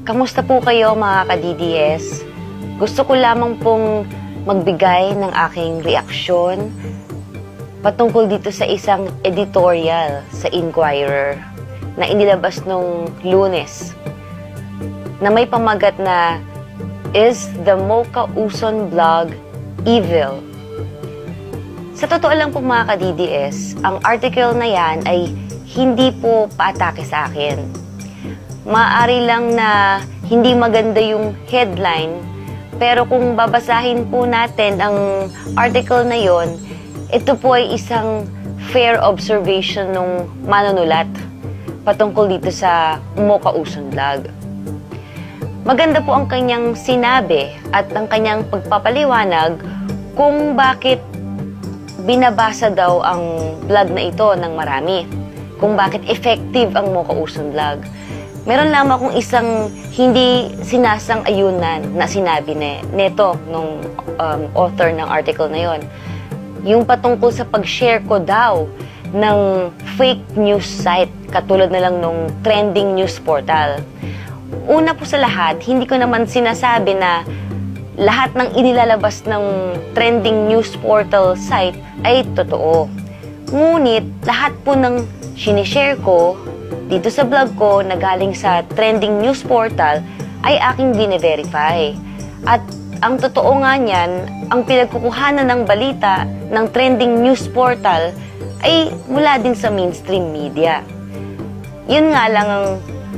Kamusta po kayo mga ka-DDS? Gusto ko lamang pong magbigay ng aking reaksyon patungkol dito sa isang editorial sa Inquirer na inilabas nung Lunes na may pamagat na "Is the Mocha Uson Vlog Evil?" Sa totoo lang po mga ka-DDS, ang article na yan ay hindi po paatake sa akin. Maaari lang na hindi maganda yung headline, pero kung babasahin po natin ang article na yon, ito po ay isang fair observation ng manunulat patungkol dito sa Mocha Uson Vlog. Maganda po ang kanyang sinabi at ang kanyang pagpapaliwanag kung bakit binabasa daw ang vlog na ito ng marami, kung bakit effective ang Mocha Uson Vlog. Meron lamang akong isang hindi sinasang-ayunan na sinabi neto nung author ng article na yon. Yung patungkol sa pag-share ko daw ng fake news site katulad na lang nung trending news portal. Una po sa lahat, hindi ko naman sinasabi na lahat ng inilalabas ng trending news portal site ay totoo. Ngunit lahat po ng sinishare ko dito sa vlog ko na galing sa trending news portal ay aking bine-verify. At ang totoo nga niyan, ang pinagkukuhanan ng balita ng trending news portal ay mula din sa mainstream media. Yun nga lang ang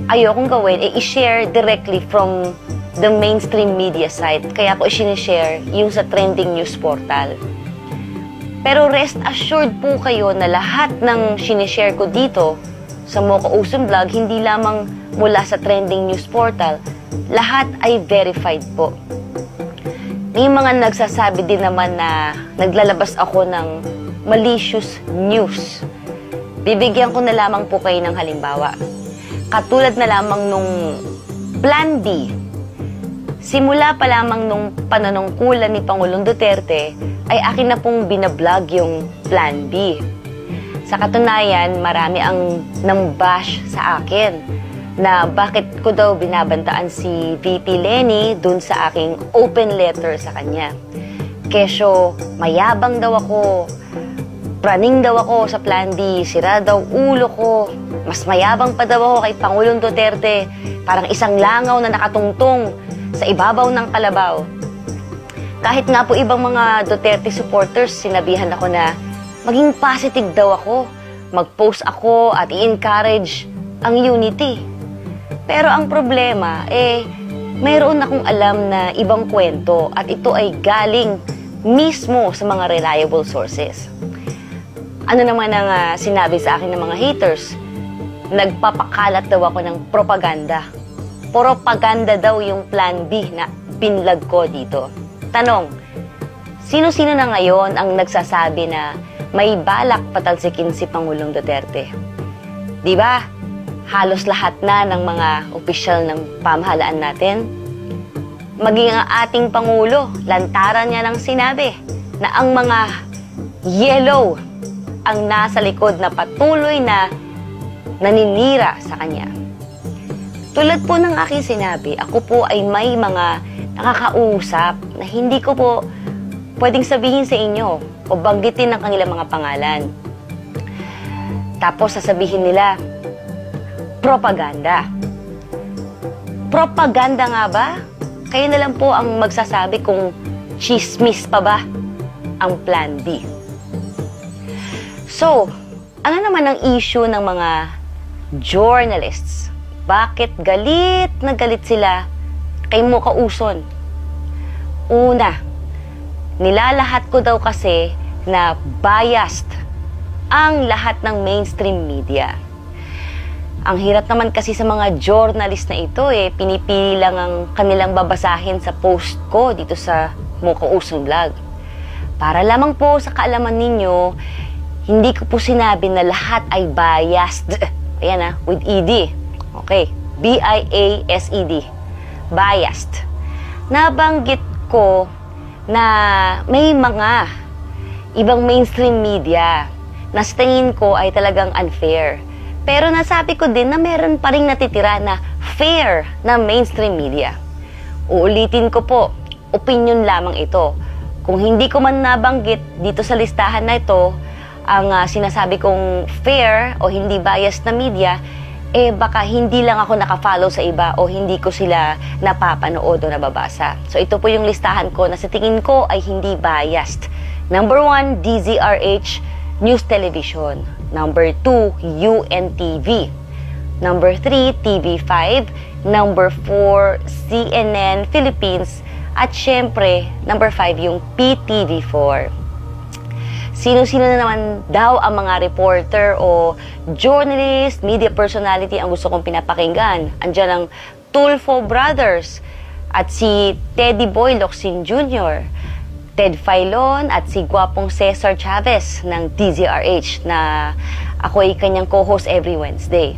ayokong gawin, i-share directly from the mainstream media site. Kaya ko i-share yung sa trending news portal. Pero rest assured po kayo na lahat ng sinishare ko dito sa Mocha Uson Vlog, hindi lamang mula sa trending news portal, lahat ay verified po. May mga nagsasabi din naman na naglalabas ako ng malicious news. Bibigyan ko na lamang po kayo ng halimbawa. Katulad na lamang nung Plan B. Simula pa lamang nung pananungkulan ni Pangulong Duterte, ay akin na pong binablog yung Plan B. Sa katunayan, marami ang nang-bash sa akin na bakit ko daw binabantaan si VP Leni dun sa aking open letter sa kanya. Kesyo, mayabang daw ako, praning daw ako sa Plan B, sira daw ulo ko, mas mayabang pa daw ako kay Pangulong Duterte, parang isang langaw na nakatungtong sa ibabaw ng kalabaw. Kahit nga po ibang mga Duterte supporters, sinabihan ako na maging positive daw ako, mag-post ako at i-encourage ang unity. Pero ang problema, mayroon akong alam na ibang kwento at ito ay galing mismo sa mga reliable sources. Ano naman ang sinabi sa akin ng mga haters? Nagpapakalat daw ako ng propaganda. Propaganda daw yung Plan B na binlog ko dito. Tanong, sino-sino na ngayon ang nagsasabi na may balak patalsikin si Pangulong Duterte? Di ba? Halos lahat na ng mga opisyal ng pamahalaan natin. Maging ang ating Pangulo, lantaran niya ng sinabi na ang mga yellow ang nasa likod na patuloy na naninira sa kanya. Tulad po ng aking sinabi, ako po ay may mga nakakausap na hindi ko po pwedeng sabihin sa inyo o banggitin ang kanilang mga pangalan. Tapos sasabihin nila, propaganda. Propaganda nga ba? Kayo na lang po ang magsasabi kung chismis pa ba ang Plan B. So, ano naman ang issue ng mga journalists? Bakit galit na galit sila kay Mocha Uson? Una, nilalahat ko daw kasi na biased ang lahat ng mainstream media. Ang hirap naman kasi sa mga journalist na ito, pinipili lang ang kanilang babasahin sa post ko dito sa Mocha Uson Vlog. Para lamang po sa kaalaman ninyo, hindi ko po sinabi na lahat ay biased. Ayan with ED. Okay, B-I-A-S-E-D. Biased. Nabanggit ko na may mga ibang mainstream media na sa tingin ko ay talagang unfair. Pero nasabi ko din na meron pa rin natitira na fair na mainstream media. Uulitin ko po, opinion lamang ito. Kung hindi ko man nabanggit dito sa listahan na ito, ang sinasabi kong fair o hindi biased na media, baka hindi lang ako nakafollow sa iba o hindi ko sila napapanood o nababasa. So ito po yung listahan ko na sa tingin ko ay hindi biased. Number 1, DZRH News Television. Number 2, UNTV. Number 3, TV5. Number 4, CNN Philippines. At syempre, number 5, yung PTV4. Sino-sino na naman daw ang mga reporter o journalist, media personality ang gusto kong pinapakinggan? Andiyan ang Tulfo Brothers at si Teddy Boy Locsin Jr., Ted Filon at si Gwapong Cesar Chavez ng DZRH na ako ay kanyang co-host every Wednesday.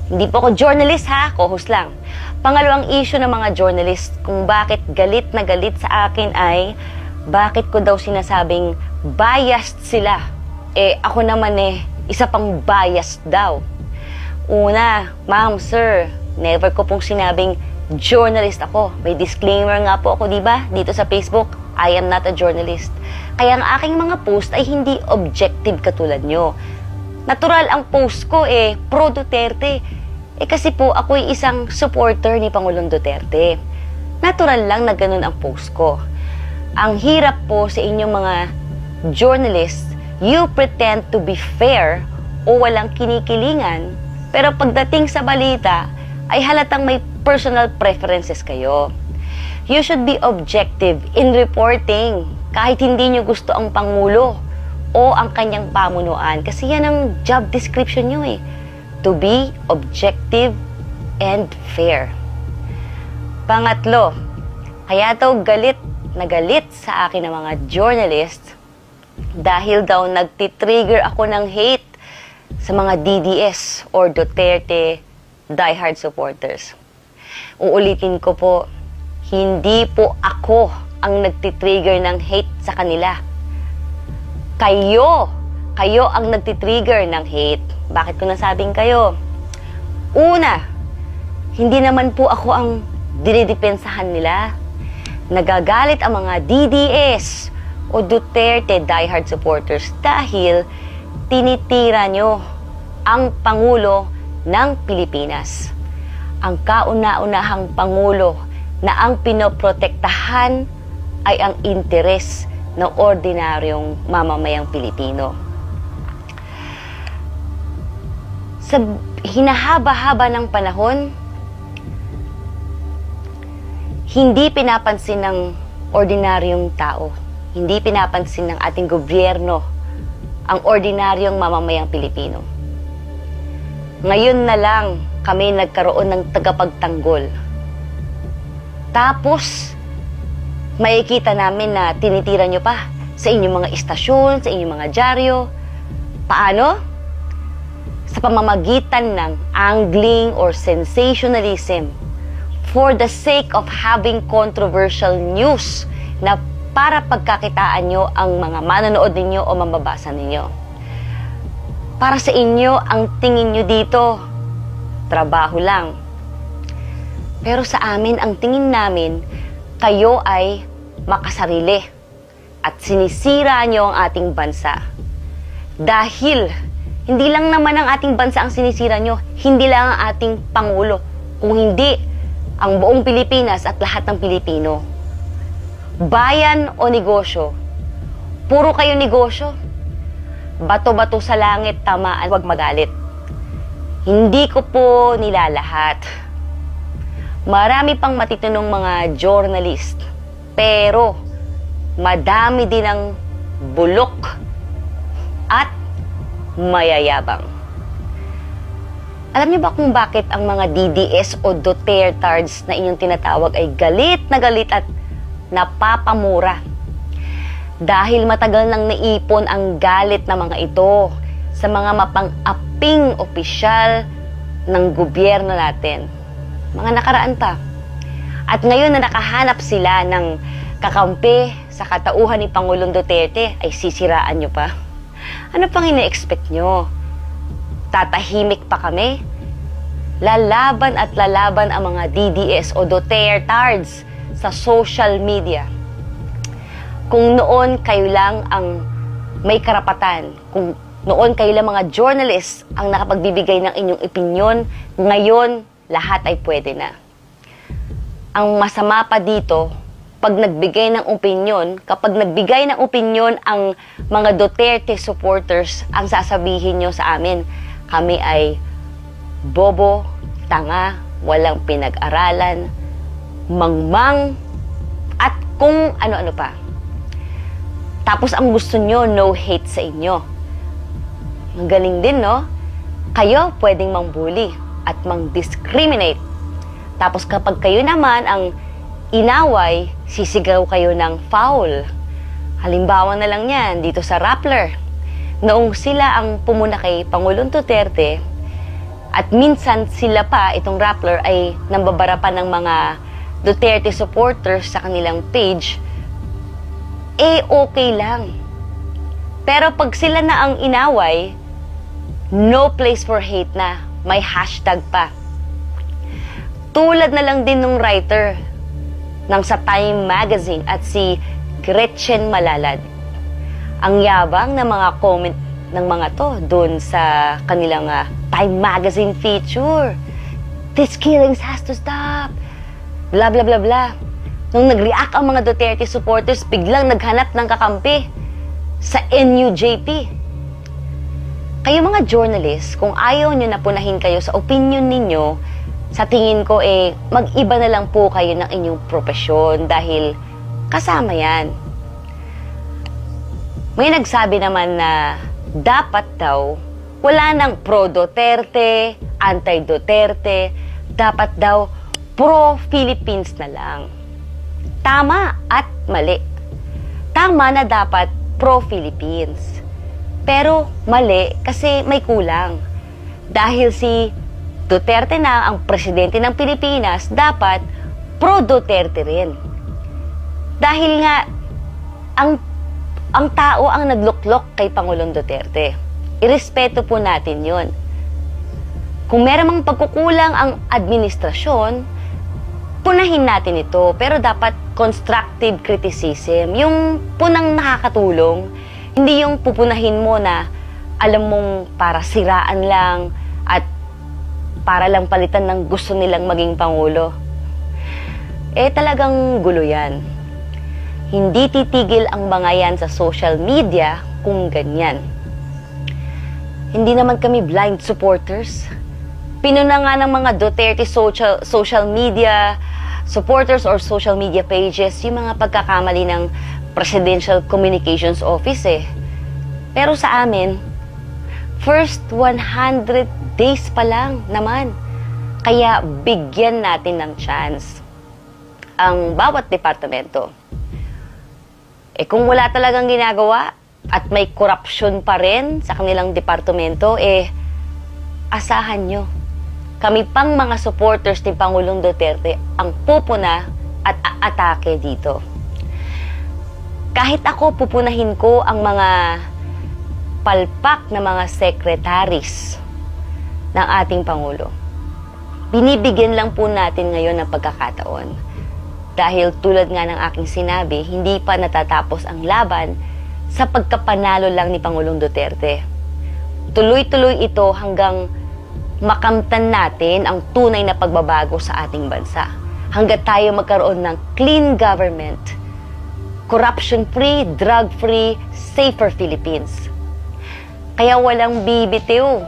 Hindi po ako journalist ha, co-host lang. Pangalawang issue ng mga journalist kung bakit galit na galit sa akin ay bakit ko daw sinasabing biased sila. Ako naman isa pang biased daw. Una, ma'am, sir, never ko pong sinabing journalist ako. May disclaimer nga po ako, diba? Dito sa Facebook, I am not a journalist. Kaya ang aking mga post ay hindi objective katulad nyo. Natural ang post ko pro Duterte. Kasi po ako'y isang supporter ni Pangulong Duterte. Natural lang na ganun ang post ko. Ang hirap po sa inyong mga journalists, you pretend to be fair o walang kinikilingan, pero pagdating sa balita, ay halatang may personal preferences kayo. You should be objective in reporting kahit hindi nyo gusto ang Pangulo o ang kanyang pamunuan. Kasi yan ang job description nyo to be objective and fair. Pangatlo, kaya daw galit na galit sa akin ng mga journalist dahil daw nagtitrigger ako ng hate sa mga DDS or Duterte diehard supporters. Uulitin ko po, hindi po ako ang nagtitrigger ng hate sa kanila. Kayo ang nagtitrigger ng hate. Bakit ko nasabing kayo? Una, hindi naman po ako ang dinidepensahan nila. Nagagalit ang mga DDS o Duterte diehard supporters dahil tinitira nyo ang Pangulo ng Pilipinas. Ang kauna-unahang Pangulo na ang pinoprotektahan ay ang interes ng ordinaryong mamamayang Pilipino. Sa hinahaba-haba ng panahon, hindi pinapansin ng ordinaryong tao, hindi pinapansin ng ating gobyerno ang ordinaryong mamamayang Pilipino. Ngayon na lang kami nagkaroon ng tagapagtanggol. Tapos, makikita namin na tinitira nyo pa sa inyong mga istasyon, sa inyong mga dyaryo. Paano? Sa pamamagitan ng angling or sensationalism for the sake of having controversial news na para pagkakitaan nyo ang mga manonood ninyo o mambabasa ninyo. Para sa inyo, ang tingin nyo dito, trabaho lang. Pero sa amin, ang tingin namin, kayo ay makasarili at sinisira nyo ang ating bansa. Dahil, hindi lang naman ang ating bansa ang sinisira nyo, hindi lang ang ating Pangulo, kung hindi ang buong Pilipinas at lahat ng Pilipino. Bayan o negosyo? Puro kayo negosyo. Bato-bato sa langit, tamaan, huwag magalit. Hindi ko po nilalahat. Marami pang matitinong mga journalist. Pero, madami din ang bulok at mayayabang. Alam niyo ba kung bakit ang mga DDS o Dutertards na inyong tinatawag ay galit at napapamura? Dahil matagal nang naipon ang galit ng mga ito sa mga mapang-aping opisyal ng gobyerno natin. Mga nakaraan pa. At ngayon na nakahanap sila ng kakampi sa katauhan ni Pangulong Duterte, ay sisiraan nyo pa. Ano pang ine-expect nyo? Tatahimik pa kami? Lalaban at lalaban ang mga DDS o Dutertards sa social media. Kung noon kayo lang ang may karapatan, kung noon kayo lang mga journalists ang nakapagbibigay ng inyong opinyon, ngayon lahat ay pwede na. Ang masama pa dito, kapag nagbigay ng opinyon ang mga Duterte supporters, ang sasabihin nyo sa amin, kami ay bobo, tanga, walang pinag-aralan, mangmang, at kung ano-ano pa. Tapos ang gusto nyo, no hate sa inyo. Ang galing din, no? Kayo pwedeng mangbully at mang-discriminate. Tapos kapag kayo naman ang inaway, sisigaw kayo ng foul. Halimbawa na lang yan, dito sa Rappler. Noong sila ang pumuna kay Pangulong Duterte, at minsan sila pa, itong Rappler, ay nambabara pa ng mga Duterte supporters sa kanilang page, okay lang. Pero pag sila na ang inaway, no place for hate na. May hashtag pa. Tulad na lang din nung writer ng sa Time Magazine at si Gretchen Malalad. Ang yabang ng mga comment ng mga to doon sa kanilang Time Magazine feature. This killings has to stop. Blah, blah, blah, blah. Nung nag-react ang mga Duterte supporters, biglang naghanap ng kakampi sa NUJP. Kayo mga journalists, kung ayaw nyo na punahin kayo sa opinion ninyo, sa tingin ko mag-iba na lang po kayo ng inyong propesyon dahil kasama yan. May nagsabi naman na dapat daw wala nang pro-Duterte, anti-Duterte, dapat daw pro-Philippines na lang. Tama at mali. Tama na dapat pro-Philippines. Pero mali kasi may kulang. Dahil si Duterte na ang presidente ng Pilipinas, dapat pro-Duterte rin. Dahil nga, ang tao ang nagluklok kay Pangulong Duterte. Irespeto po natin yon. Kung meron mang pagkukulang ang administrasyon, punahin natin ito. Pero dapat constructive criticism. Yung punang nakakatulong, hindi yung pupunahin mo na alam mong para siraan lang at para lang palitan ng gusto nilang maging Pangulo. Talagang gulo yan. Hindi titigil ang mga yan sa social media kung ganyan. Hindi naman kami blind supporters. Pinuna nga ng mga Duterte social media supporters or social media pages yung mga pagkakamali ng Presidential Communications Office Pero sa amin, first 100 days pa lang naman. Kaya bigyan natin ng chance ang bawat departamento. Kung wala talagang ginagawa at may korupsyon pa rin sa kanilang departamento, asahan nyo. Kami pang mga supporters ni Pangulong Duterte ang pupuna at atake dito. Kahit ako, pupunahin ko ang mga palpak na mga sekretaris ng ating Pangulo. Binibigyan lang po natin ngayon ng pagkakataon. Dahil tulad nga ng aking sinabi, hindi pa natatapos ang laban sa pagkapanalo lang ni Pangulong Duterte. Tuloy-tuloy ito hanggang makamtan natin ang tunay na pagbabago sa ating bansa. Hanggat tayo magkaroon ng clean government, corruption-free, drug-free, safer Philippines. Kaya walang bibitiw,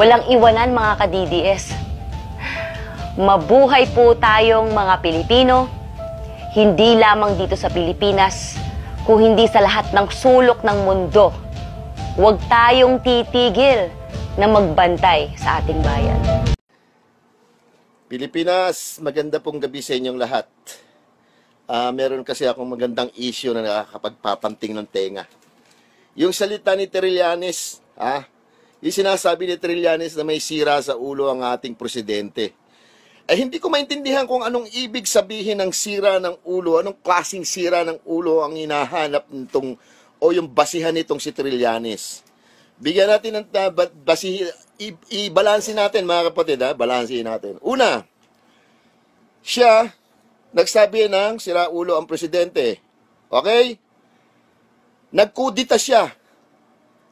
walang iwanan mga ka-DDS. Mabuhay po tayong mga Pilipino, hindi lamang dito sa Pilipinas, kung hindi sa lahat ng sulok ng mundo. Huwag tayong titigil na magbantay sa ating bayan. Pilipinas, maganda pong gabi sa inyong lahat. Meron kasi akong magandang issue na nakakapagpapanting ng tenga. Yung salita ni Trillanes, yung sinasabi ni Trillanes na may sira sa ulo ang ating presidente. Hindi ko maintindihan kung anong ibig sabihin ng sira ng ulo, anong klaseng sira ng ulo ang hinahanap nitong, o yung basihan nitong si Trillanes. Bigyan natin ng i-balansin natin, mga kapatid, ha? Balansin natin. Una, siya, nagsabi ng siraulo ang presidente. Okay? Nagkudita siya.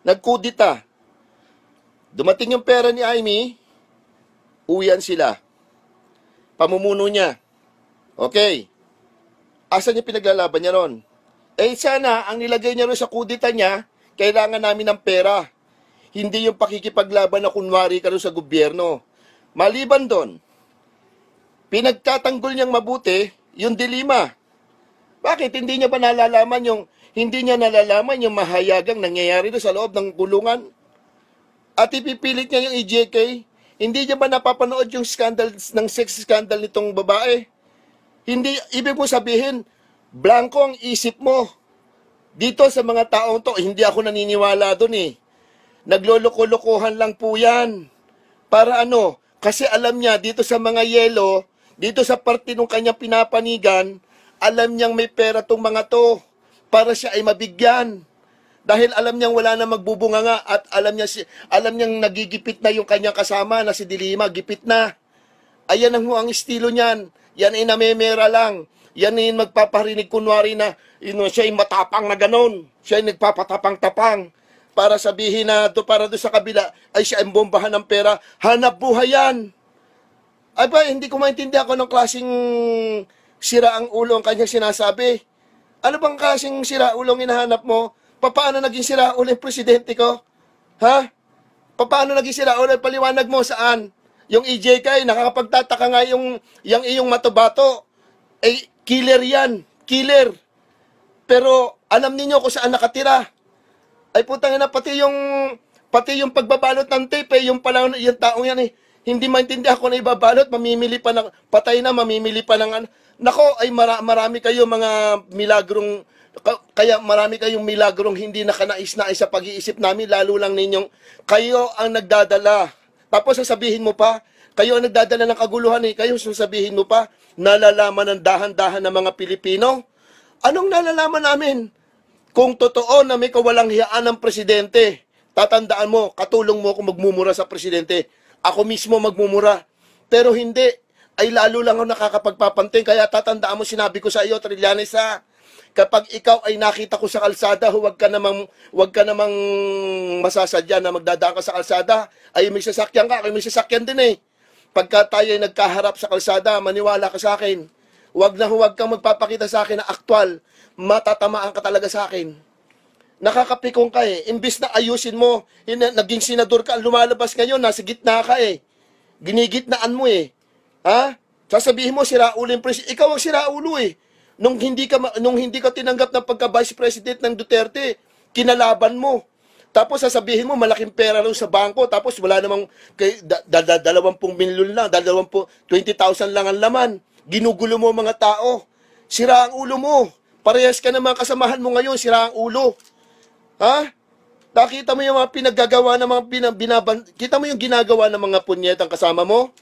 Nagkudita. Dumating yung pera ni Amy, uwian sila. Pamumuno niya. Okay. Asan niya pinaglalaban niya ron? Eh sana, ang nilagay niya ron sa kudita niya, kailangan namin ng pera. Hindi yung pakikipaglaban na kunwari ka ron sa gobyerno. Maliban doon, pinagtatanggol niyang mabuti yung dilema. Bakit? Hindi niya nalalaman yung mahayagang nangyayari doon sa loob ng kulungan? At ipipilit niya yung EJK? Hindi niya ba napapanood yung scandal, ng sex scandal nitong babae? Hindi, ibig mo sabihin, blanco ang isip mo. Dito sa mga taong to, hindi ako naniniwala doon eh. Nagloloko-lokohan lang po yan. Para ano? Kasi alam niya, dito sa mga yelo, dito sa parte ng kanyang pinapanigan, alam niyang may pera tong mga to para siya ay mabigyan. Dahil alam niyang wala na magbubunganga at alam niyang nagigipit na yung kanyang kasama na si Dilima, gipit na. Ayan ang estilo niyan. Yan ay namemera lang. Yan ay magpaparinig kunwari na siya ay matapang na ganon. Siya ay nagpapatapang-tapang para sabihin na para doon sa kabila ay siya ay bombahan ng pera. Hanap buhay yan. Ay ba, hindi ko maintindihan ako ng klaseng sira ang ulo ang kanyang sinasabi. Ano bang klaseng sira ulo ang hinahanap mo? Paano naging sira ulo yung presidente ko? Ha? Paano naging sira ulo? Paliwanag mo saan? Yung EJK, nakakapagtataka nga yung iyong matubato. Eh, killer yan. Killer. Pero, alam niyo kung saan nakatira. Ay, putang ina, pati yung pagbabalot ng tape, yung taong yan hindi maintindihan kung na ibabalot, mamimili pa ng, patay na, mamimili pa ng, nako, ay marami kayo mga milagrong, kaya marami kayong milagrong hindi nakanais-nais sa pag-iisip namin, lalo lang ninyong, kayo ang nagdadala. Tapos sasabihin mo pa, kayo ang nagdadala ng kaguluhan kayo sasabihin mo pa, nalalaman ng dahan-dahan ng mga Pilipino. Anong nalalaman namin? Kung totoo na may kawalang hiyaan ng presidente, tatandaan mo, katulong mo kung magmumura sa presidente. Ako mismo magmumura. Pero hindi, ay lalo lang ako nakakapagpapanting. Kaya tatandaan mo, sinabi ko sa iyo, Trillanes, kapag ikaw ay nakita ko sa kalsada, huwag ka namang masasadya na magdadaan ka sa kalsada, ay may sasakyan ka, may sasakyan din eh. Pagka tayo ay nagkaharap sa kalsada, maniwala ka sa akin. Huwag kang magpapakita sa akin na aktwal. Matatamaan ka talaga sa akin. Nakakapikong ka eh. Imbis na ayusin mo, naging senador ka, lumalabas ngayon, nasa gitna ka eh. Ginigitnaan mo eh. Ha? Sasabihin mo, siraulo yung president. Ikaw ang siraulo eh. Nung hindi ka tinanggap ng pagka-vice president ng Duterte, kinalaban mo. Tapos sasabihin mo, malaking pera lang sa bangko, tapos wala namang 20 milyon lang, 20,000 lang ang laman. Ginugulo mo mga tao. Sira ang ulo mo. Parehas ka ng mga kasamahan mo ngayon, sira ang ulo. Ha? Nakita mo yung mga pinaggagawa ng mga kita mo yung ginagawa ng mga punyetang kasama mo?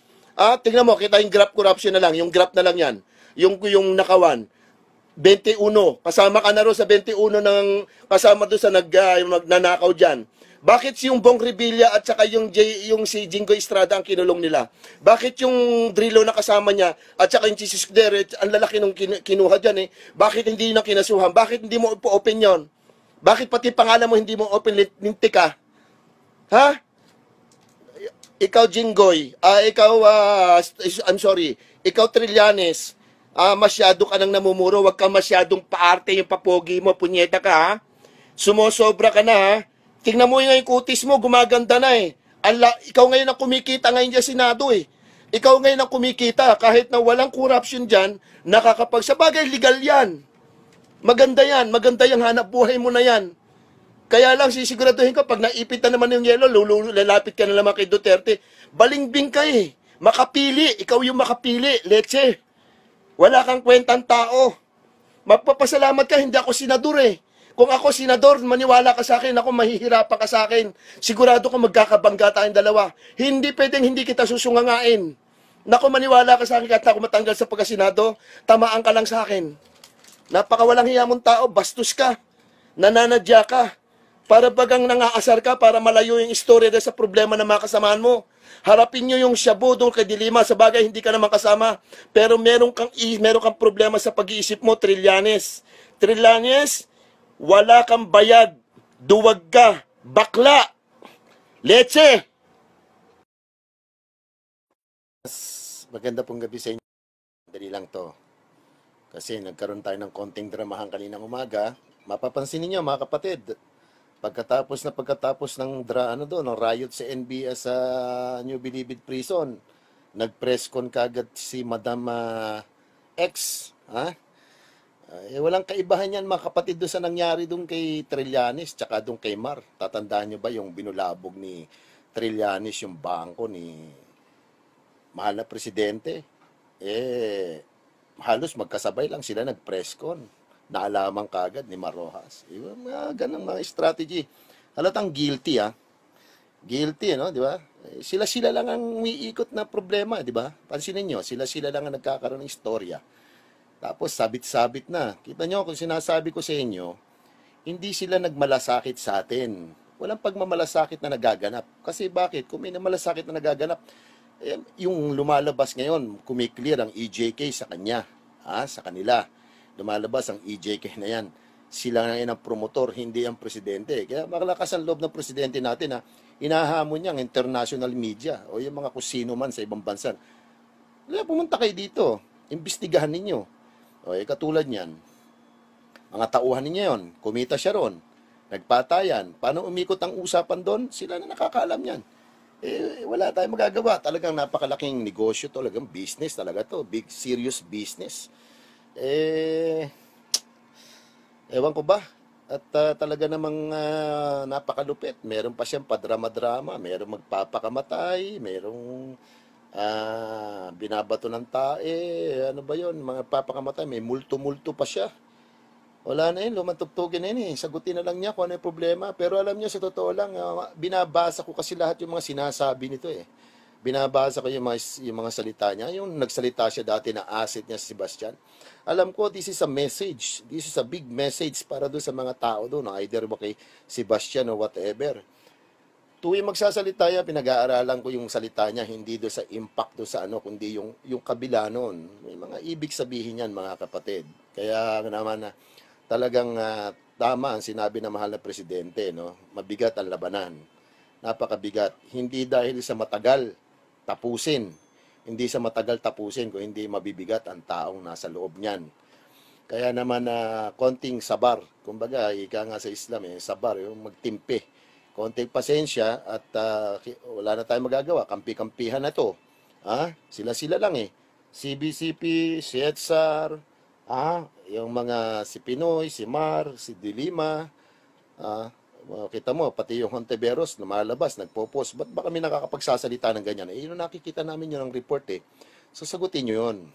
Tingnan mo, kita yung graph corruption na lang, yung graph na lang yan. Yung nakawan. 21. Kasama ka na rin sa 21 ng kasama doon sa nagnanakaw dyan. Bakit yung Bong Revilla at saka yung si Jingo Estrada ang kinulong nila? Bakit yung Drillo na kasama niya at saka yung Jesus Deret, ang lalaki nung kinuha dyan bakit hindi na kinasuhan? Bakit hindi mo open yon? Bakit pati pangalan mo hindi mo open lintik ka? Ha? Ikaw Jingoy, I'm sorry, ikaw Trillanes, masyado ka nang namumuro, wag ka masyadong paarte yung papogi mo, punyeta ka ha? Sumosobra ka na ha? Tingnan mo yung kutis mo, gumaganda na eh. Ikaw ngayon ang kumikita ngayon sa Senado eh. Ikaw ngayon ang kumikita, kahit na walang corruption dyan, sa bagay legal yan. Maganda yung hanap buhay mo na yan. Kaya lang sisiguraduhin ko, pag naipit na naman yung yelo, lalapit ka na naman kay Duterte. Balingbing ka eh. Makapili, ikaw yung makapili, leche. Wala kang kwentang tao. Magpapasalamat ka, hindi ako senador eh. Kung ako senador, maniwala ka sa akin, ako mahihirapan ka sa akin. Sigurado ko magkakabangga tayong dalawa. Hindi pwedeng hindi kita susungangain. Naku, maniwala ka sa akin kahit ako matanggal sa pagkasenado, tamaan ka lang sa akin. Napakawalang hiya mong tao, bastos ka, nananadya ka. Para bagang nangaasar ka para malayo yung istorya dahil sa problema ng mga kasamaan mo. Harapin nyo yung Shabu doon kay Dilima. Sa bagay, hindi ka naman kasama. Pero meron kang problema sa pag-iisip mo, Trillanes. Trillanes, wala kang bayad. Duwag ka. Bakla. Leche. Maganda pong gabi sa inyo. Dali lang to. Kasi nagkaroon tayo ng konting dramahan kaninang umaga. Mapapansin niyo mga kapatid, pagkatapos ng ng riot sa NBS sa New Bilibid Prison, nag-press con kagad si Madam X, ha? Walang kaibahan yan mga kapatid doon sa nangyari doon kay Trillanes tsaka doon kay Mar. Tatandaan nyo ba yung binulabog ni Trillanes yung bangko ni mahal na presidente? Halos magkasabay lang sila nag-press con. Naalaman kagad ni Mar Rojas. Mga ganang mga strategy. Halatang guilty, ha? Guilty, no? Di ba? Sila-sila lang ang umiikot na problema, di ba? Pansinin nyo, sila-sila lang ang nagkakaroon ng istorya. Tapos sabit-sabit na. Kita nyo, kung sinasabi ko sa inyo, hindi sila nagmalasakit sa atin. Walang pagmamalasakit na nagaganap. Kasi bakit? Kung may namalasakit na nagaganap, yung lumalabas ngayon, kumiklear ang EJK sa kanya, sa kanila. Lumalabas ang EJK na yan. Sila na yan ang promotor, hindi ang presidente. Kaya makalakas ang loob ng presidente natin, inahamon niya ang international media o yung mga kusino man sa ibang bansa. Kaya pumunta kayo dito, imbestigahan ninyo. Katulad niyan, mga tauhan ninyo yon, kumita siya ron, nagpatayan. Paano umikot ang usapan doon? Sila na nakakaalam yan. Wala tayong magagawa. Talagang napakalaking negosyo, talagang business talaga to. Big, serious business. Ewan ko ba? At talaga namang napakalupit. Meron pa siyang padrama-drama, merong magpapakamatay, merong binabato ng tae, ano ba yon, mga papakamatay, may multo-multo pa siya. Wala na yun, lumantugtugin na yun sagutin na lang niya kung ano yung problema. Pero alam niyo, sa totoo lang, binabasa ko kasi lahat yung mga sinasabi nito Binabasa ko yung mga salita niya. Yung nagsalita siya dati na asset niya si Sebastian. Alam ko, this is a message. This is a big message para doon sa mga tao doon. Either ba kay Sebastian or whatever. Tuwing magsasalita yan, pinag-aaralan ko yung salita niya, hindi doon sa impact doon sa kundi yung kabila noon. May mga ibig sabihin yan, mga kapatid. Kaya naman talagang tama ang sinabi ng mahal na presidente, no? Mabigat ang labanan. Napakabigat. Hindi dahil sa matagal tapusin. Hindi sa matagal tapusin kung hindi mabibigat ang taong nasa loob niyan. Kaya naman konting sabar. Kumbaga, ika nga sa Islam, sabar, yung magtimpi. Konting pasensya at wala na tayong magagawa. Kampi-kampihan na to. Sila-sila lang CBCP, si Edsar, yung mga si Pinoy, si Mar, si Dilima, kita mo, pati yung Hontiveros, lumalabas, nagpo-post. Ba't ba kami nakakapagsasalita ng ganyan? Yun nakikita namin yun ang report So, sagutin nyo yun.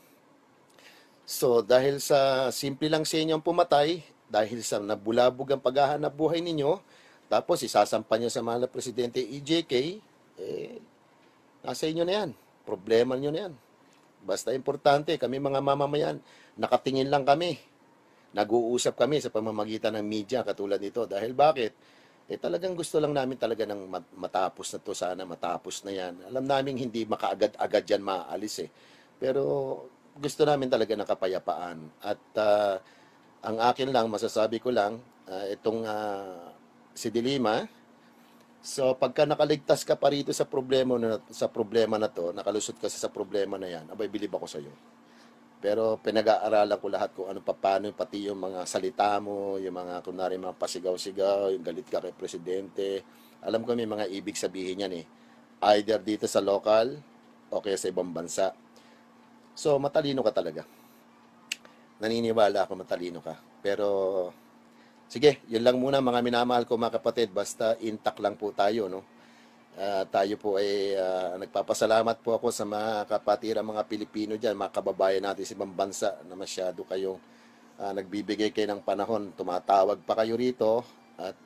So, dahil sa simple lang sa inyo ang pumatay, dahil sa nabulabog ang paghahanap buhay ninyo, tapos isasampan nyo sa mahal na presidente EJK, nasa inyo na yan. Problema nyo na yan. Basta importante, kami mga mamamayan, nakatingin lang kami. Nag-uusap kami sa pamamagitan ng media katulad nito. Dahil bakit? Talagang gusto lang namin talaga ng matapos na to. Sana matapos na yan. Alam namin hindi makaagad-agad yan maalis Pero gusto namin talaga ng kapayapaan. At ang akin lang, masasabi ko lang, itong si Dilima, so pagka nakaligtas ka pa rito sa problema na to, nakalusot ka sa problema na yan, abay bilib ako sa iyo. Pero pinag-aaralan ko lahat kung ano paano, pati yung mga salita mo, yung mga kunwari mga pasigaw-sigaw, yung galit ka kay presidente. Alam ko may mga ibig sabihin yan Either dito sa local o kaya sa ibang bansa. So matalino ka talaga. Naniniwala ako matalino ka. Pero sige, yun lang muna mga minamahal ko mga kapatid. Basta intact lang po tayo, no? Tayo po ay nagpapasalamat po ako sa mga kapatiran, mga Pilipino dyan, mga kababayan natin sa ibang bansa na masyado kayong nagbibigay kayo ng panahon, tumatawag pa kayo rito at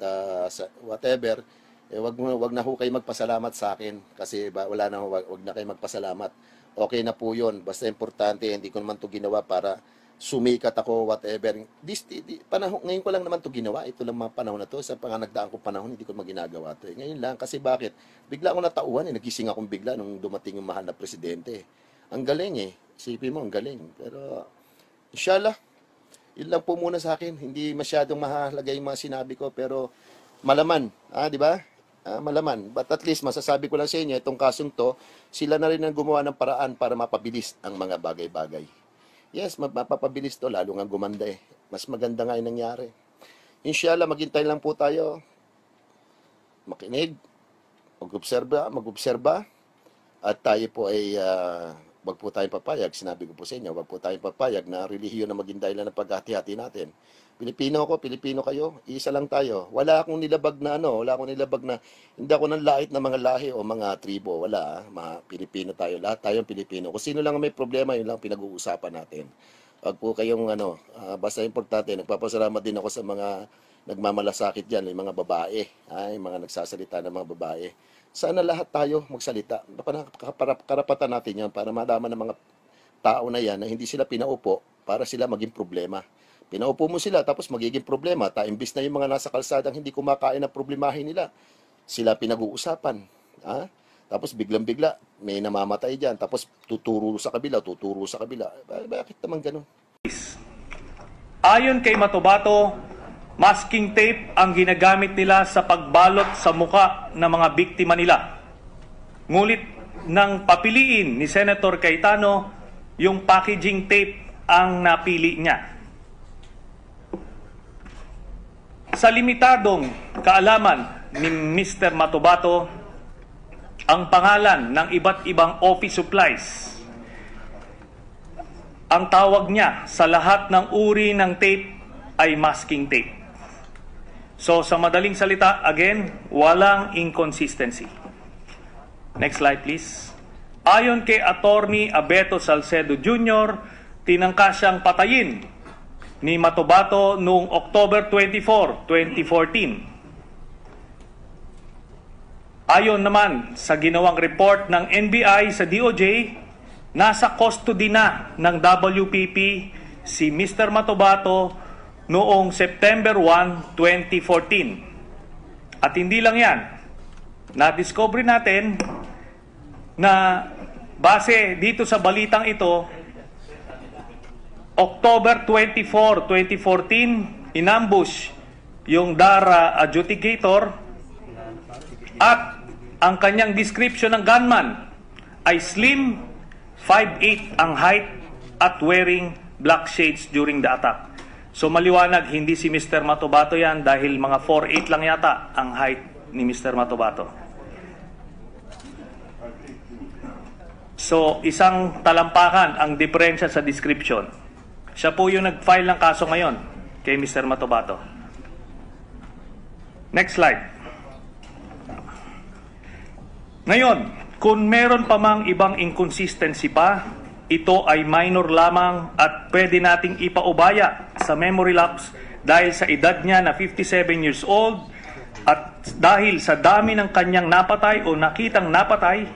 whatever, wag na ho kayo magpasalamat sa akin kasi wala na ho, wag na kayo magpasalamat. Okay na po yun, basta importante, hindi ko naman to ginawa para sumikat ako, whatever. Panahon, ngayon ko lang naman to ginawa. Ito lang mga panahon na to. Sa panganagdaan kong panahon, hindi ko maginagawa to. Ngayon lang, kasi bakit? Bigla akong natauhan Nagising akong bigla nung dumating yung mahal na presidente. Ang galing Isipin mo, ang galing. Pero, inshallah, yun lang po muna sa akin. Hindi masyadong mahalaga yung mga sinabi ko, pero malaman. Di ba? Malaman. But at least, masasabi ko lang sa inyo, itong kasong to, sila na rin ang gumawa ng paraan para mapabilis ang mga bagay-bagay. Yes, mapapabilis to, lalo nga gumanda Mas maganda nga yung nangyari. Inshallah, maghintay lang po tayo. Makinig, mag-obserba, at tayo po ay, wag po tayong papayag. Sinabi ko po sa inyo, wag po tayong papayag na relihiyon na maging dahilan ng paghati-hati natin. Pilipino ako, Pilipino kayo, isa lang tayo. Wala akong nilabag na hindi ako ng lahit na mga lahi o mga tribo. Wala, mga Pilipino tayo. Lahat tayong Pilipino. Kung sino lang may problema, yun lang pinag-uusapan natin. Wag po kayong basta importante, nagpapasalamat din ako sa mga nagmamalasakit dyan, yung mga babae, yung mga nagsasalita ng mga babae. Sana lahat tayo magsalita. Karapatan natin yan para malaman ng mga tao na yan na hindi sila pinaupo para sila maging problema. Pinaupo mo sila, tapos magiging problema. Imbis na yung mga nasa kalsadang hindi kumakain na problemahin nila, sila pinag-uusapan. Tapos biglang-bigla, may namamatay dyan. Tapos tuturo sa kabila. Bakit naman ganun? Ayon kay Matobato, masking tape ang ginagamit nila sa pagbalot sa muka ng mga biktima nila. Ngulit nang papiliin ni Senator Cayetano, yung packaging tape ang napili niya. Sa limitadong kaalaman ni Mr. Matobato, ang pangalan ng iba't ibang office supplies, ang tawag niya sa lahat ng uri ng tape ay masking tape. So sa madaling salita, again, walang inconsistency. Next slide please. Ayon kay Attorney Abeto Salcedo Jr., tinangka siyang patayin ni Matobato noong October 24, 2014. Ayon naman sa ginawang report ng NBI sa DOJ, nasa custody na ng WPP si Mr. Matobato noong September 1, 2014. At hindi lang yan, na-discover natin na base dito sa balitang ito, October 24, 2014, inambush yung DARA adjudicator at ang kanyang description ng gunman ay slim, 5'8" ang height at wearing black shades during the attack. So maliwanag, hindi si Mr. Matobato yan dahil mga 4'8" lang yata ang height ni Mr. Matobato. So isang talampakan ang diferensya sa description. Siya po yung nag-file ng kaso ngayon kay Mr. Matobato. Next slide. Ngayon, kung meron pa mang ibang inconsistency pa, ito ay minor lamang at pwede nating ipaubaya sa memory lapse dahil sa edad niya na 57 years old at dahil sa dami ng kanyang napatay o nakitang napatay,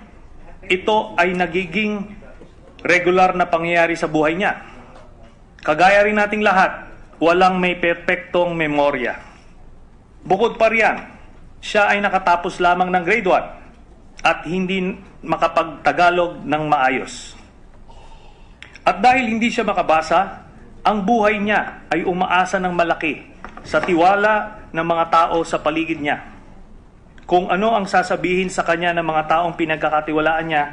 ito ay nagiging regular na pangyayari sa buhay niya. Kagaya rin nating lahat, walang may perpektong memorya. Bukod pa riyan, siya ay nakatapos lamang ng grade 1 at hindi makapagtagalog ng maayos. At dahil hindi siya makabasa, ang buhay niya ay umaasa ng malaki sa tiwala ng mga tao sa paligid niya. Kung ano ang sasabihin sa kanya ng mga taong pinagkakatiwalaan niya,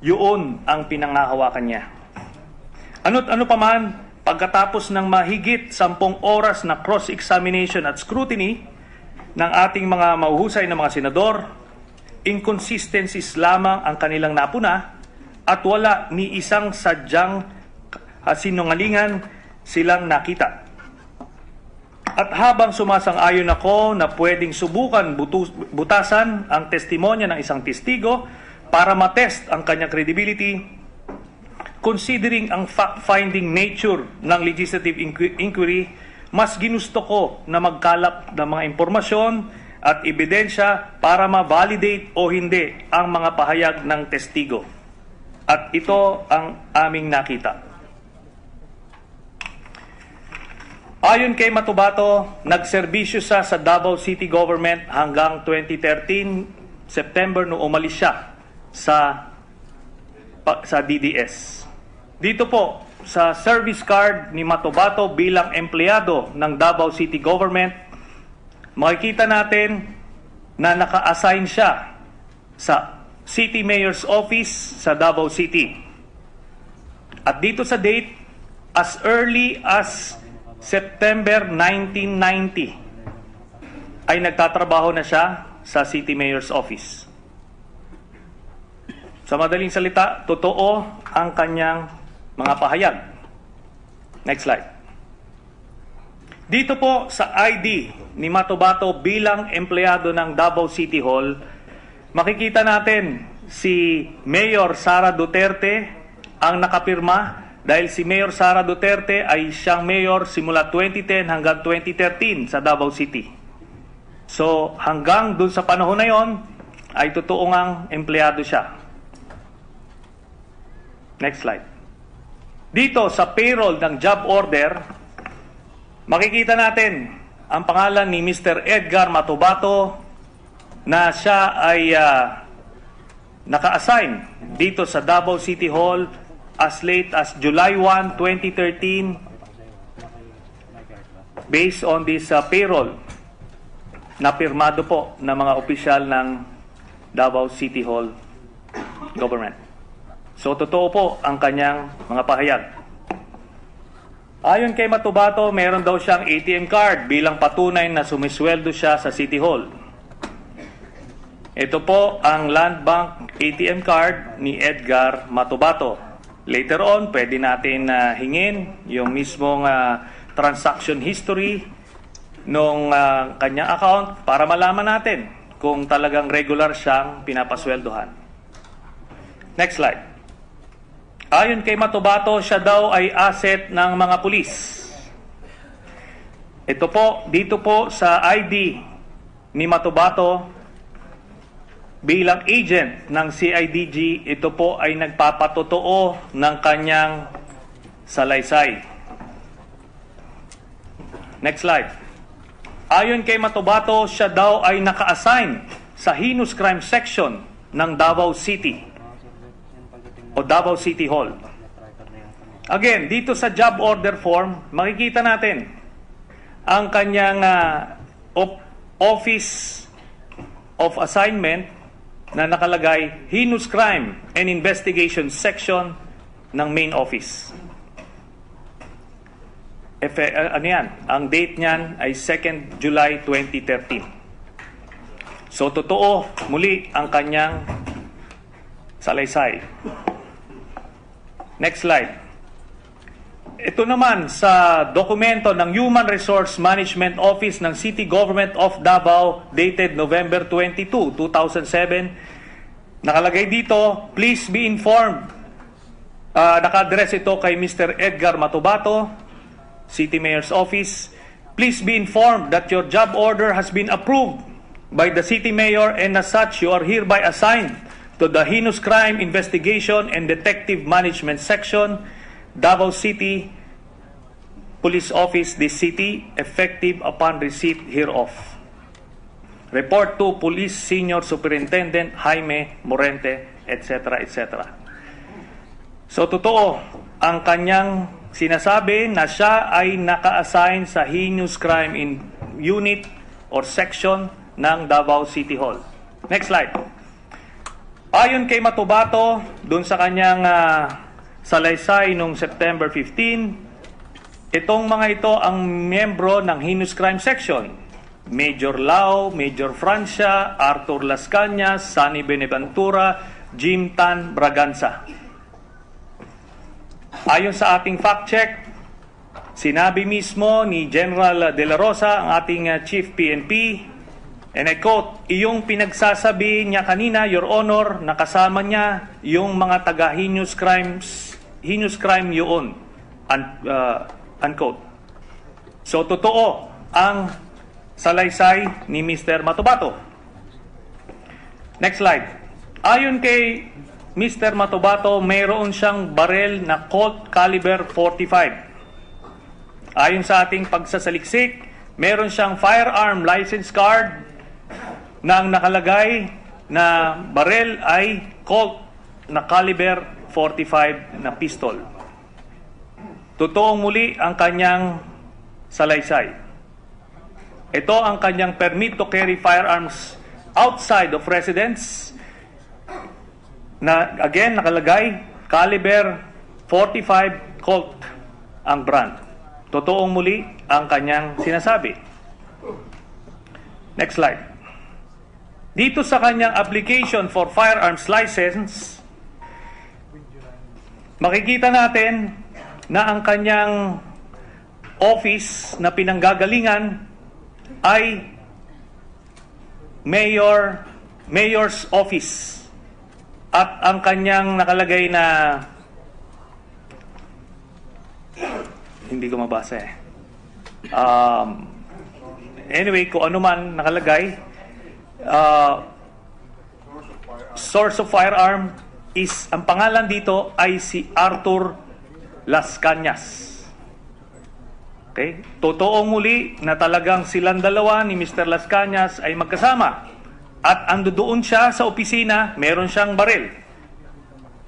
yun ang pinangahawakan niya. Ano't ano pa man, pagkatapos ng mahigit 10 oras na cross-examination at scrutiny ng ating mga mahuhusay na mga senador, inconsistencies lamang ang kanilang napuna at wala ni isang sadyang sinungalingan silang nakita. At habang sumasang-ayon ako na pwedeng subukan butasan ang testimonya ng isang testigo para matest ang kanyang credibility, considering ang fact-finding nature ng legislative inquiry, mas ginusto ko na magkalap ng mga impormasyon at ebidensya para ma-validate o hindi ang mga pahayag ng testigo. At ito ang aming nakita. Ayon kay Matubato, nagserbisyo siya sa Davao City Government hanggang 2013 September no umalis siya sa DDS. Dito po sa service card ni Matubato bilang empleyado ng Davao City Government, makikita natin na naka-assign siya sa City Mayor's Office sa Davao City. At dito sa date, as early as September 1990 ay nagtatrabaho na siya sa City Mayor's Office. Sa madaling salita, totoo ang kanyang mga pahayag. Next slide. Dito po sa ID ni Matubato bilang empleyado ng Davao City Hall, makikita natin si Mayor Sara Duterte ang nakapirma dahil si Mayor Sara Duterte ay siyang mayor simula 2010 hanggang 2013 sa Davao City. So hanggang dun sa panahon na yon ay totoo ngang empleyado siya. Next slide. Dito sa payroll ng job order, makikita natin ang pangalan ni Mr. Edgar Matubato na siya ay naka-assign dito sa Davao City Hall as late as July 1, 2013 based on this payroll na pirmado po ng mga opisyal ng Davao City Hall Government. So totoo po ang kanyang mga pahayag. Ayon kay Matubato, meron daw siyang ATM card bilang patunay na sumisweldo siya sa City Hall. Ito po ang Land Bank ATM card ni Edgar Matubato. Later on, pwede natin hingin yung mismong transaction history nung kanyang account para malaman natin kung talagang regular siyang pinapasweldohan. Next slide. Ayon kay Matubato, siya daw ay asset ng mga pulis. Ito po, dito po sa ID ni Matubato, bilang agent ng CIDG, ito po ay nagpapatotoo ng kanyang salaysay. Next slide. Ayon kay Matubato, siya daw ay naka-assign sa heinous crime section ng Davao City o Davao City Hall. Again, dito sa job order form, makikita natin ang kanyang office of assignment na nakalagay heinous crime and investigation section ng main office. Ano yan? Ang date niyan ay 2nd July 2013. So totoo muli ang kanyang salaysay. Next slide. Ito naman sa dokumento ng Human Resource Management Office ng City Government of Davao dated November 22, 2007. Nakalagay dito, please be informed. Naka-address ito kay Mr. Edgar Matubato, City Mayor's Office. Please be informed that your job order has been approved by the City Mayor and as such you are hereby assigned to the Heinous Crime Investigation and Detective Management Section, Davao City Police Office, this city, effective upon receipt hereof. Report to Police Senior Superintendent Jaime Morente, etc., etc. So, totoo ang kanyang sinasabi na siya ay naka-assign sa Heinous Crime Unit or Section ng Davao City Hall. Next slide. Ayon kay Matubato, dun sa kanyang salaysay noong September 15, itong mga ito ang miyembro ng Heinous Crime Section. Major Lau, Major Francia, Arthur Las Cañas, Sunny Beneventura, Jim Tan Braganza. Ayon sa ating fact check, sinabi mismo ni General De La Rosa, ang ating Chief PNP, and I quote, iyong pinagsasabi niya kanina, Your Honor, nakasama niya yung mga taga-heinous crime yun. Unquote. So, totoo ang salaysay ni Mr. Matubato. Next slide. Ayon kay Mr. Matubato, mayroon siyang barel na Colt caliber 45. ayon sa ating pagsasaliksik, meron siyang firearm license card na ang nakalagay na barel ay Colt na caliber 45 na pistol. Totoong muli ang kanyang salaysay. Ito ang kanyang permit to carry firearms outside of residence na again nakalagay caliber 45 Colt ang brand. Totoong muli ang kanyang sinasabi. Next slide. Dito sa kanyang application for firearms license, makikita natin na ang kanyang office na pinanggagalingan ay mayor's office. At ang kanyang nakalagay na hindi ko mabasa eh. Anyway, kung ano man nakalagay, source of firearm is, ang pangalan dito ay si Arthur Las Cañas. Okay? Totoong muli na talagang silang dalawa ni Mr. Las Cañas ay magkasama. At ando doon siya sa opisina, meron siyang baril.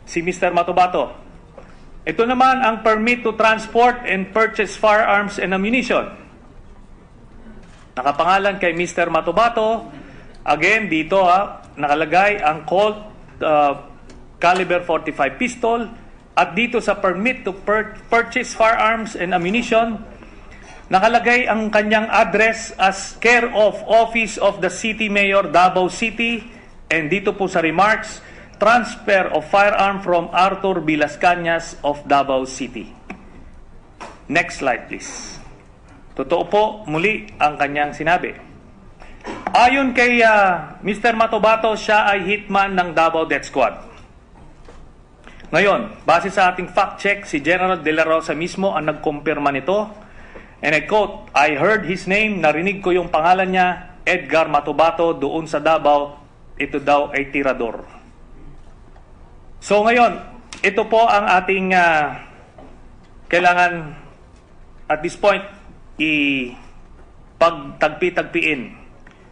Si Mr. Matobato. Ito naman ang permit to transport and purchase firearms and ammunition. Nakapangalan kay Mr. Matobato. Again, dito nakalagay ang Colt caliber 45 pistol. At dito sa permit to purchase firearms and ammunition, nakalagay ang kanyang address as care of Office of the City Mayor, Davao City. And dito po sa remarks, transfer of firearm from Arthur B. Las Cañas of Davao City. Next slide, please. Totoo po muli ang kanyang sinabi. Ayon kay Mr. Matobato, siya ay hitman ng Davao Death Squad. Ngayon, base sa ating fact check, si General De La Rosa mismo ang nagkumpirma nito. And I quote, I heard his name, narinig ko yung pangalan niya, Edgar Matobato, doon sa Davao, ito daw ay tirador. So ngayon, ito po ang ating kailangan at this point pagtagpi-tagpiin.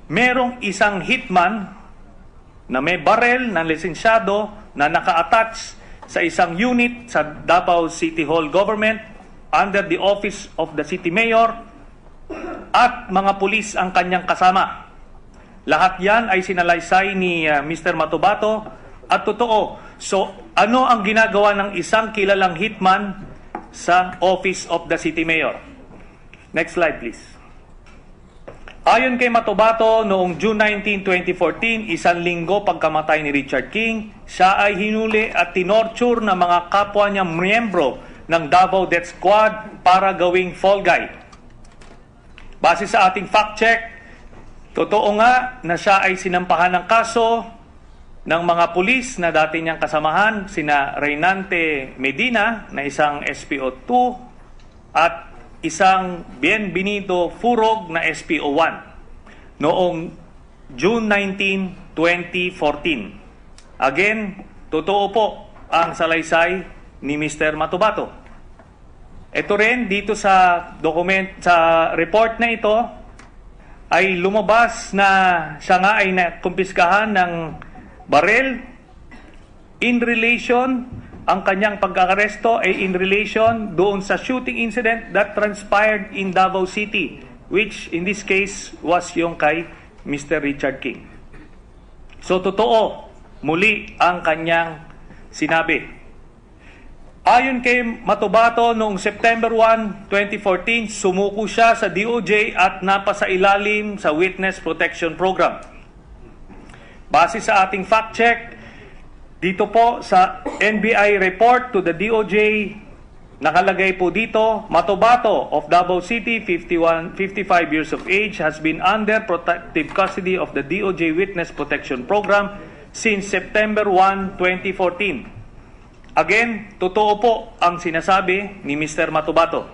Merong isang hitman na may barel na lisensyado na naka-attach sa isang unit sa Davao City Hall Government under the Office of the City Mayor at mga pulis ang kanyang kasama. Lahat yan ay sinalaysay ni Mr. Matobato at totoo. So, ano ang ginagawa ng isang kilalang hitman sa Office of the City Mayor? Next slide, please. Ayon kay Matobato, noong June 19, 2014, isang linggo pagkamatay ni Richard King, siya ay hinuli at tinorture ng mga kapwa niyang miyembro ng Davao Death Squad para gawing fall guy. Base sa ating fact check, totoo nga na siya ay sinampahan ng kaso ng mga pulis na dati niyang kasamahan, sina Reynante Medina na isang SPO2 at isang Bienvenido Furog na SPO1 noong June 19, 2014. Again, totoo po ang salaysay ni Mr. Matobato. Ito rin dito sa report na ito ay lumabas na siya nga ay nakumpiskahan ng barel in relation, ang kanyang pagkakaresto ay in relation doon sa shooting incident that transpired in Davao City, which in this case was yung kay Mr. Richard King. So totoo, muli ang kanyang sinabi. Ayon kay Matobato, noong September 1, 2014, sumuko siya sa DOJ at napasailalim sa Witness Protection Program. Base sa ating fact check, dito po sa NBI report to the DOJ, nakalagay po dito, Matobato of Davao City, 55 years of age, has been under protective custody of the DOJ Witness Protection Program since September 1, 2014. Again, totoo po ang sinasabi ni Mr. Matobato.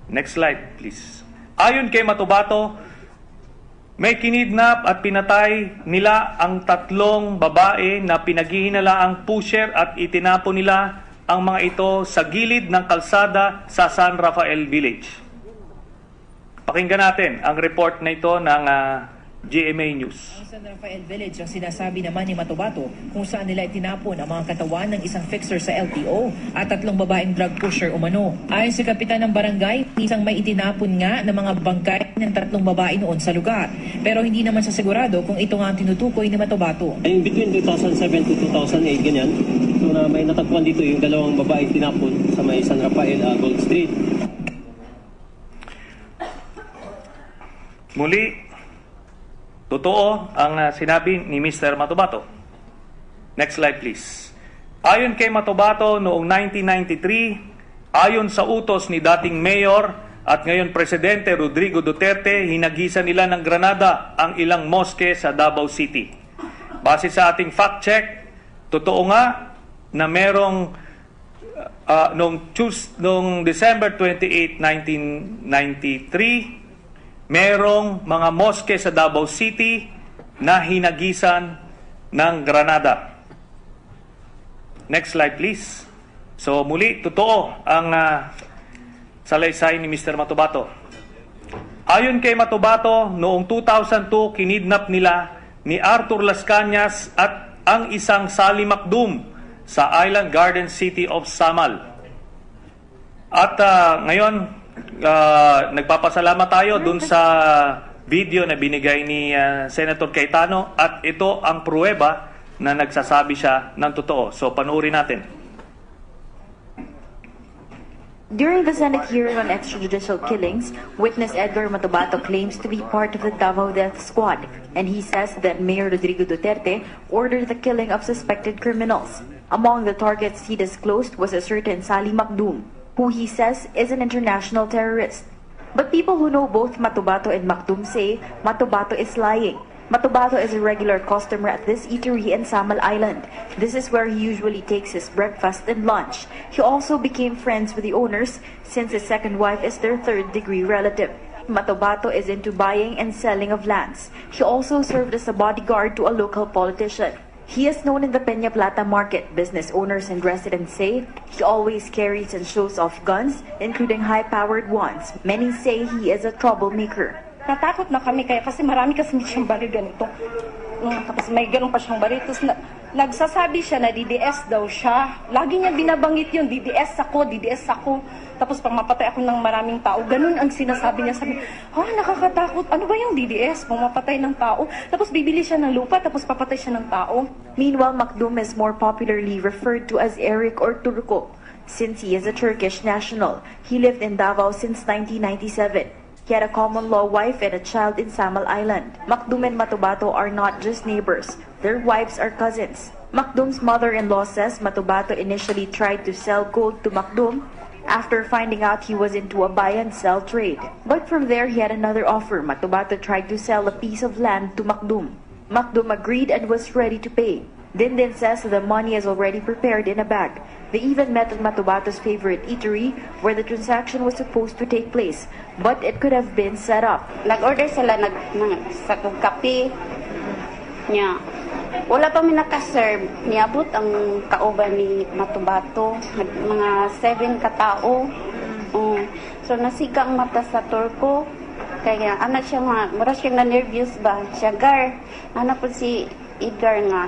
Next slide, please. Ayon kay Matobato, may kinidnap at pinatay nila ang 3 babae na pinaghihinalaang pusher at itinapon nila ang mga ito sa gilid ng kalsada sa San Rafael Village. Pakinggan natin ang report na ito ng GMA News. Ang San Rafael Village ang sinasabi naman ni Matobato kung saan nila itinapon ang mga katawan ng isang fixer sa LTO at 3 babaeng drug pusher umano. Ayon sa kapitan ng barangay, isang may itinapon nga ng mga bangkay ng 3 babae noon sa lugar. Pero hindi naman siya sigurado kung ito nga ang tinutukoy ni Matobato. In between 2007 to 2008, ganyan. So na may natagpuan dito yung 2 babae tinapon sa may San Rafael Gold Street. Muli, totoo ang sinabi ni Mr. Matobato. Next slide please. Ayon kay Matobato noong 1993, ayon sa utos ni dating Mayor at ngayon Presidente Rodrigo Duterte, hinagisan nila ng granada ang ilang moske sa Davao City. Base sa ating fact check, totoo nga na merong noong December 28, 1993, merong mga moske sa Davao City na hinagisan ng granada. Next slide please. So muli, totoo ang salaysay ni Mr. Matobato. Ayon kay Matobato, noong 2002, kinidnap nila ni Arthur Las Cañas at ang isang Sally Macdum sa Island Garden City of Samal. At ngayon, nagpapasalamat tayo dun sa video na binigay ni Senator Cayetano at ito ang pruweba na nagsasabi siya ng totoo. So panoorin natin. During the Senate hearing on extrajudicial killings, witness Edgar Matobato claims to be part of the Davao Death Squad, and he says that Mayor Rodrigo Duterte ordered the killing of suspected criminals. Among the targets he disclosed was a certain Sally Macdum, who he says is an international terrorist. But people who know both Matobato and Macdum say Matobato is lying. Matobato is a regular customer at this eatery in Samal Island. This is where he usually takes his breakfast and lunch. He also became friends with the owners since his second wife is their third-degree relative. Matobato is into buying and selling of lands. He also served as a bodyguard to a local politician. He is known in the Peña Plata market. Business owners and residents say he always carries and shows off guns, including high-powered ones. Many say he is a troublemaker. Natakot na kami kaya kasi marami kasi siyang baril ganito. Tapos may ganun pa siyang baril. Tapos nagsasabi siya na DDS daw siya. Lagi niya binabanggit yun, DDS ako, DDS ako. Tapos pag mapatay ako ng maraming tao, ganun ang sinasabi niya. Sabi, nakakatakot. Ano ba yung DDS? Pumapatay ng tao. Tapos bibili siya ng lupa, tapos papatay siya ng tao. Meanwhile, Macdum is more popularly referred to as Eric or Turco. Since he is a Turkish national, he lived in Davao since 1997. He had a common law wife and a child in Samal Island. Macdum and Matobato are not just neighbors. Their wives are cousins. Macdum's mother-in-law says Matobato initially tried to sell gold to Macdum after finding out he was into a buy-and-sell trade. But from there, he had another offer. Matobato tried to sell a piece of land to Macdum. Macdum agreed and was ready to pay. Dindin says the money is already prepared in a bag. They even met at Matobato's favorite eatery where the transaction was supposed to take place, but it could have been set up. Nag-order sila sa kape niya. Wala pa mi nakaserve. Niabot ang kauban ni Matobato. Mga 7 katao. So nasiga ang mata sa Turko. Kaya anak siya nga, mura siya na-nervous ba? Siya gar. Anak po si Edgar nga.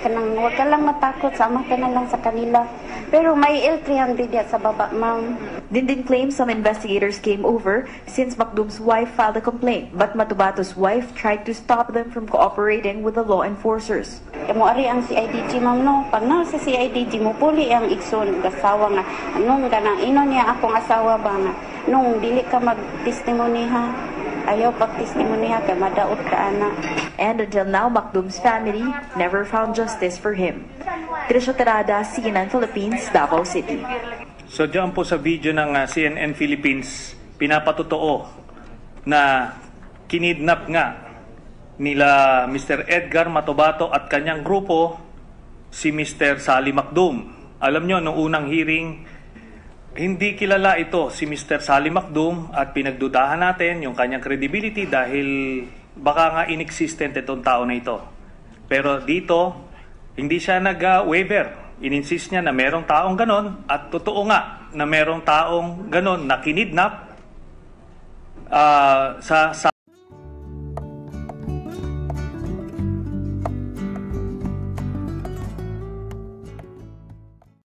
Kanang huwag ka lang matakot, sama ka na lang sa kanila. Pero may L300 sa baba, ma'am. Dindin claims some investigators came over since Macdum's wife filed a complaint, but Matobato's wife tried to stop them from cooperating with the law enforcers. Mo ari ang CIDG, ma'am, no? Pag na sa CIDG mo, puli ang igsoon, asawa nga. Anong ganang ino niya akong asawa ba nga? Nung dili ka mag-testimony ha? Ayaw pag-testimony ha, kay madaot ka anak. And until now, Macdum's family never found justice for him. Trisha Terada, CNN Philippines, Davao City. So diyan po sa video ng CNN Philippines, pinapatotoo na kinidnap nga nila Mr. Edgar Matobato at kanyang grupo si Mr. Sally Macdum. Alam nyo, noong unang hearing, hindi kilala ito si Mr. Sally Macdum at pinagdudahan natin yung kanyang credibility dahil baka nga inexistent itong tao na ito. Pero dito, hindi siya nag-waiver ininsist niya na merong taong ganon at totoo nga na merong taong ganon na kinidnap sa